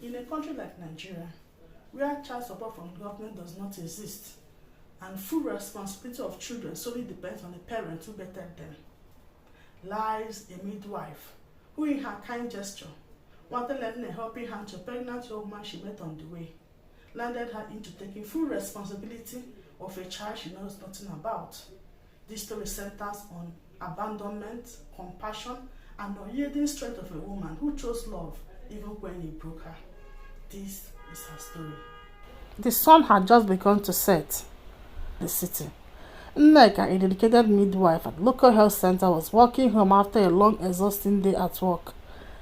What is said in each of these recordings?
In a country like Nigeria, where child support from government does not exist, and full responsibility of children solely depends on the parents who birthed them, lies a midwife who, in her kind gesture, wanted lending a helping hand to a pregnant young woman she met on the way, landed her into taking full responsibility of a child she knows nothing about. This story centers on abandonment, compassion, and unyielding strength of a woman who chose love even when it broke her. This is her story. The sun had just begun to set in the city. Nneka, a dedicated midwife at the local health center, was walking home after a long, exhausting day at work.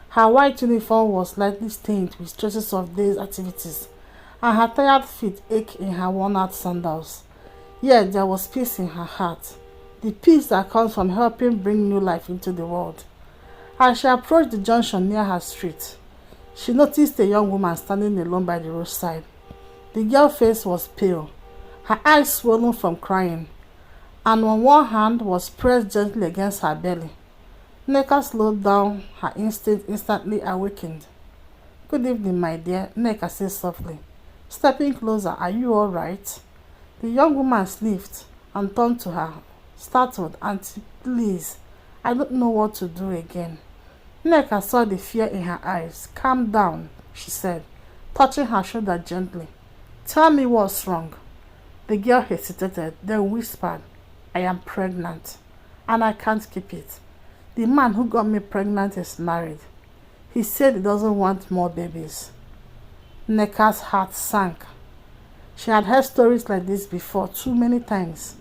Her white uniform was slightly stained with traces of day's activities, and her tired feet ached in her worn-out sandals. Yet there was peace in her heart, the peace that comes from helping bring new life into the world. As she approached the junction near her street, she noticed a young woman standing alone by the roadside. The girl's face was pale, her eyes swollen from crying, and on one hand was pressed gently against her belly. Nneka slowed down, her instinct instantly awakened. "Good evening, my dear," Nneka said softly. Stepping closer, "Are you all right?" The young woman sniffed and turned to her, startled. "Auntie, please, I don't know what to do again." Nneka saw the fear in her eyes. "Calm down," she said, touching her shoulder gently. "Tell me what's wrong." The girl hesitated, then whispered, "I am pregnant, and I can't keep it. The man who got me pregnant is married. He said he doesn't want more babies." Nneka's heart sank. She had heard stories like this before too many times,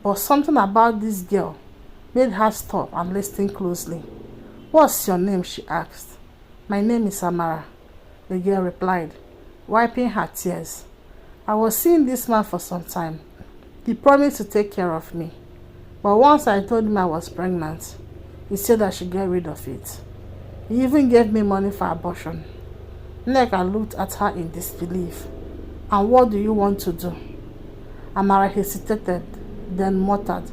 but something about this girl made her stop and listen closely. "What's your name?" she asked. "My name is Amara," the girl replied, wiping her tears. "I was seeing this man for some time. He promised to take care of me, but once I told him I was pregnant, he said I should get rid of it. He even gave me money for abortion." Nneka looked at her in disbelief. "And what do you want to do?" Amara hesitated, then muttered,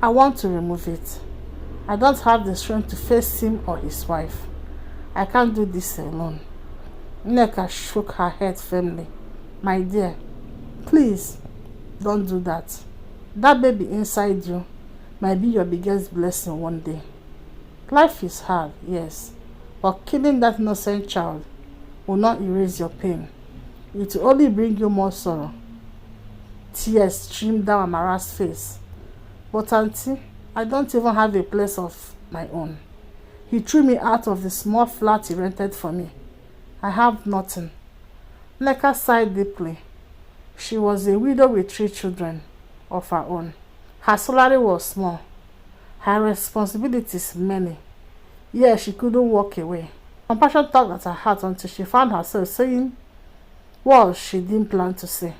"I want to remove it. I don't have the strength to face him or his wife. I can't do this alone." Nneka shook her head firmly. "My dear, please don't do that. That baby inside you might be your biggest blessing one day. Life is hard, yes, but killing that innocent child will not erase your pain. It will only bring you more sorrow." Tears streamed down Amara's face. "But auntie, I don't even have a place of my own. He threw me out of the small flat he rented for me. I have nothing." Nneka sighed deeply. She was a widow with 3 children of her own. Her salary was small, her responsibilities many, yet she couldn't walk away. Compassion tugged at her heart until she found herself saying what she didn't plan to say.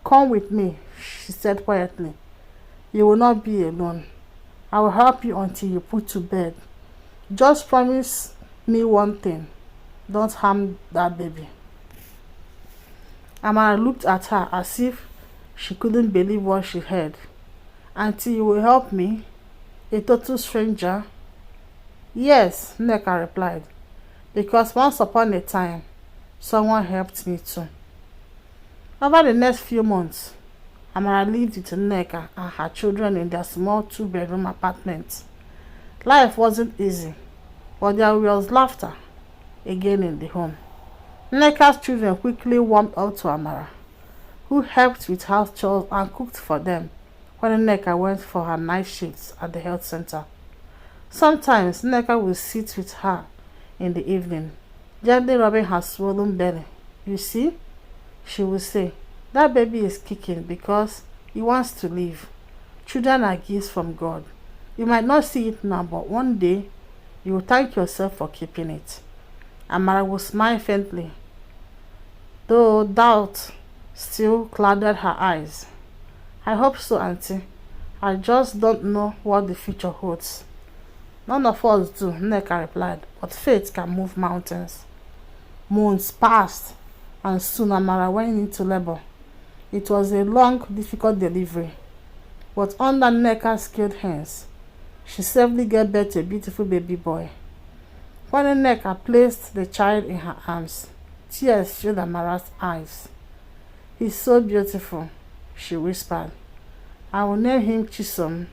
"Come with me," she said quietly. "You will not be alone. I will help you until you put to bed. Just promise me one thing. Don't harm that baby." Amara looked at her as if she couldn't believe what she heard. "Auntie, you will help me? A total stranger?" "Yes," Nneka replied, "because once upon a time, someone helped me too." Over the next few months, Amara lived with Nneka and her children in their small 2-bedroom apartment. Life wasn't easy, but there was laughter again in the home. Nneka's children quickly warmed up to Amara, who helped with house chores and cooked for them when Nneka went for her night shifts at the health center. Sometimes Nneka would sit with her in the evening, gently rubbing her swollen belly. "You see," she would say, "that baby is kicking because he wants to live. Children are gifts from God. You might not see it now, but one day you will thank yourself for keeping it." Amara would smile faintly, though doubt still clouded her eyes. "I hope so, auntie. I just don't know what the future holds." "None of us do," Nneka replied, "but faith can move mountains." Months passed, and soon Amara went into labor. It was a long, difficult delivery, but under Nneka's skilled hands, she safely gave birth to a beautiful baby boy. When Nneka placed the child in her arms, tears filled Amara's eyes. "He's so beautiful," she whispered. "I will name him Chisom.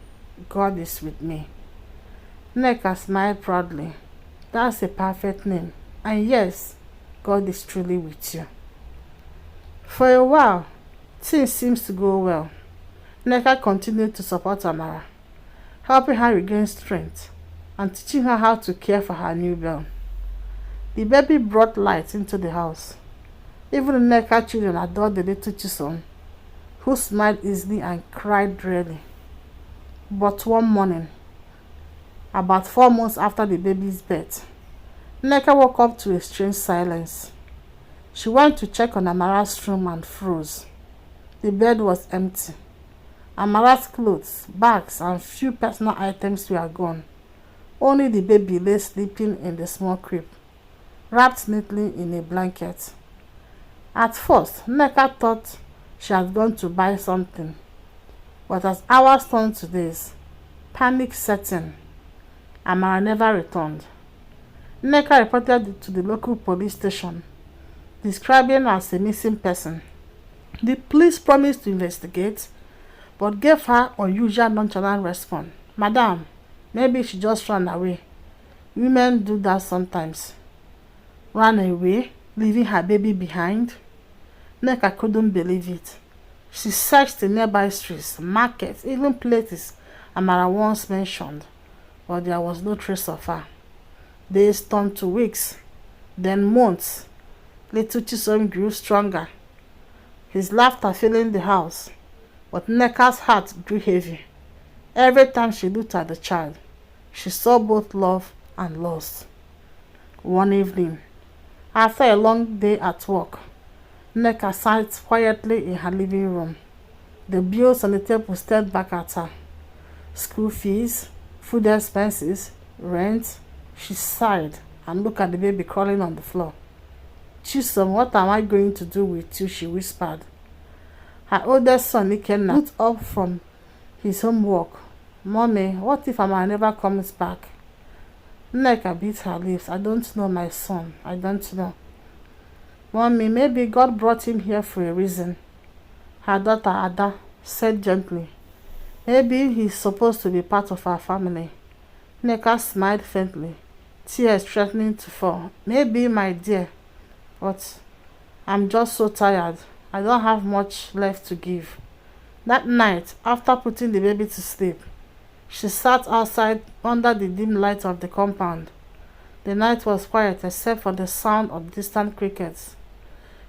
God is with me." Nneka smiled proudly. "That's a perfect name. And yes, God is truly with you." For a while, things seemed to go well. Nneka continued to support Amara, helping her regain strength and teaching her how to care for her newborn. The baby brought light into the house. Even the Nneka children adored the little Chisom, who smiled easily and cried rarely. But one morning, about 4 months after the baby's birth, Nneka woke up to a strange silence. She went to check on Amara's room and froze. The bed was empty. Amara's clothes, bags, and few personal items were gone. Only the baby lay sleeping in the small crib, wrapped neatly in a blanket. At first, Nneka thought she had gone to buy something, but as hours turned to days, panic set in. Amara never returned. Nneka reported to the local police station, describing her as a missing person. The police promised to investigate, but gave her unusual nonchalant response. "Madam, maybe she just ran away. Women do that sometimes." Ran away, leaving her baby behind? Nneka couldn't believe it. She searched the nearby streets, markets, even places Amara once mentioned, but there was no trace of her. Days turned to weeks, then months. Little Chisom grew stronger, his laughter filling the house, but Nneka's heart grew heavy. Every time she looked at the child, she saw both love and loss. One evening, after a long day at work, Nneka sat quietly in her living room. The bills on the table stared back at her. School fees, food expenses, rent. She sighed and looked at the baby crawling on the floor. "Chisom, what am I going to do with you?" she whispered. Her oldest son, Ikenna, looked up from his homework. "Mommy, what if Amara never comes back?" Nneka bit her lips. "I don't know, my son. I don't know." "Mommy, maybe God brought him here for a reason," her daughter Ada said gently. "Maybe he's supposed to be part of our family." Nneka smiled faintly, tears threatening to fall. "Maybe, my dear, but I'm just so tired. I don't have much left to give." That night, after putting the baby to sleep, she sat outside under the dim light of the compound. The night was quiet except for the sound of distant crickets.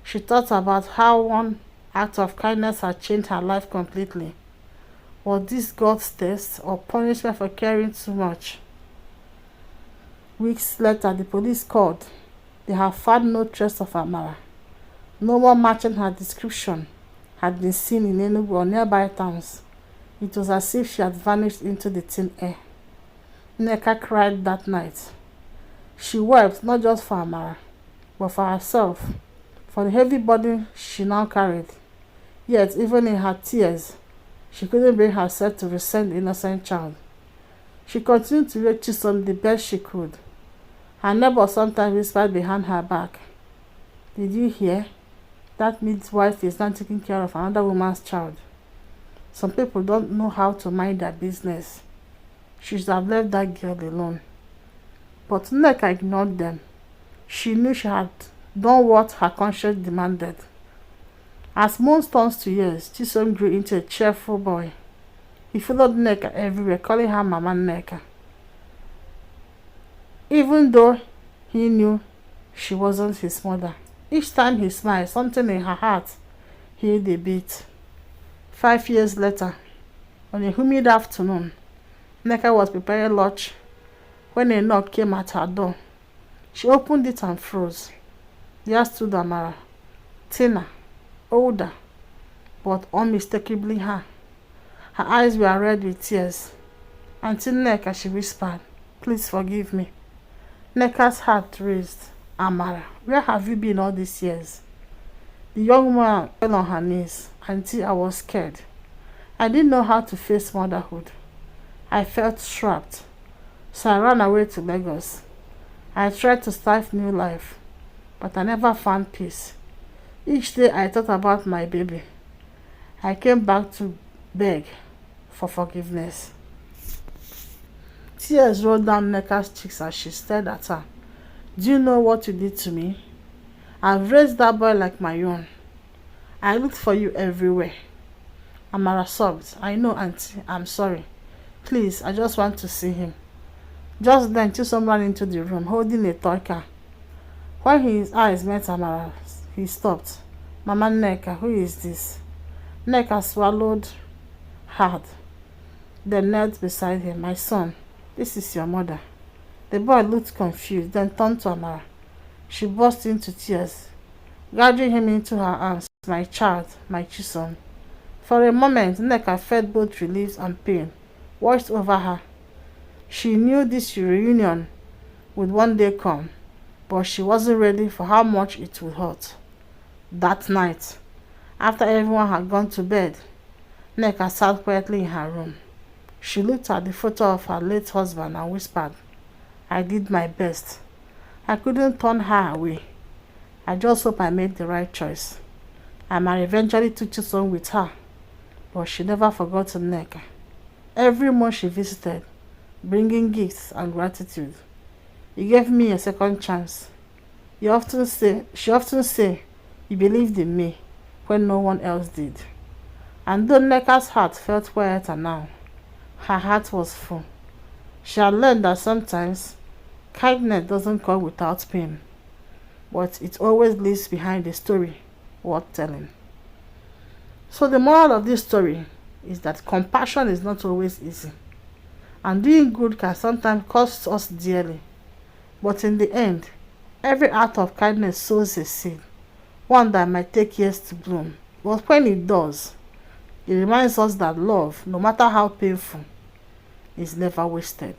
She thought about how one act of kindness had changed her life completely. Was this God's test or punishment for caring too much? Weeks later, the police called. They had found no trace of Amara. No one matching her description had been seen in Enugu or nearby towns. It was as if she had vanished into the thin air. Nneka cried that night. She wept not just for Amara, but for herself, for the heavy burden she now carried. Yet, even in her tears, she couldn't bring herself to resent the innocent child. She continued to raise Chisom the best she could. Her neighbor sometimes whispered behind her back, "Did you hear? That midwife is not taking care of another woman's child." Some people don't know how to mind their business. She should have left that girl alone. But Nneka ignored them. She knew she had done what her conscience demanded. As months turned to years, Chisom grew into a cheerful boy. He followed Nneka everywhere, calling her Mama Nneka. Even though he knew she wasn't his mother. Each time he smiled, something in her heart healed a bit. 5 years later, on a humid afternoon, Nneka was preparing lunch when a knock came at her door. She opened it and froze. There stood Amara, thinner, older, but unmistakably her. Her eyes were red with tears. "Auntie Nneka," she whispered, "please forgive me." Nneka's heart raised. "Amara, where have you been all these years?" The young woman fell on her knees. "Auntie, I was scared. I didn't know how to face motherhood. I felt trapped, so I ran away to Lagos. I tried to start new life, but I never found peace. Each day I thought about my baby. I came back to beg for forgiveness. Tears rolled down Nneka's cheeks as she stared at her. Do you know what you did to me? I've raised that boy like my own. I looked for you everywhere. Amara sobbed. I know, auntie. I'm sorry. Please, I just want to see him. Just then, Chisom ran into the room, holding a toy car. When his eyes met Amara's, he stopped. Mama Nneka, who is this? Nneka swallowed hard, then knelt beside him. My son, this is your mother. The boy looked confused, then turned to Amara. She burst into tears, gathering him into her arms. My child, my Chisom. For a moment, Nneka felt both relief and pain washed over her. She knew this reunion would one day come, but she wasn't ready for how much it would hurt. That night, after everyone had gone to bed, Nneka sat quietly in her room. She looked at the photo of her late husband and whispered, I did my best. I couldn't turn her away. I just hope I made the right choice. Amara eventually took Chisom with her, but she never forgot Nneka. Every month she visited, bringing gifts and gratitude. You gave me a second chance. She often say, you believed in me when no one else did. And though Nneka's heart felt quieter now, her heart was full. She had learned that sometimes kindness doesn't come without pain, but it always leaves behind a story worth telling. So the moral of this story is that compassion is not always easy, and doing good can sometimes cost us dearly. But in the end, every act of kindness sows a seed, one that might take years to bloom. But when it does, it reminds us that love, no matter how painful, is never wasted.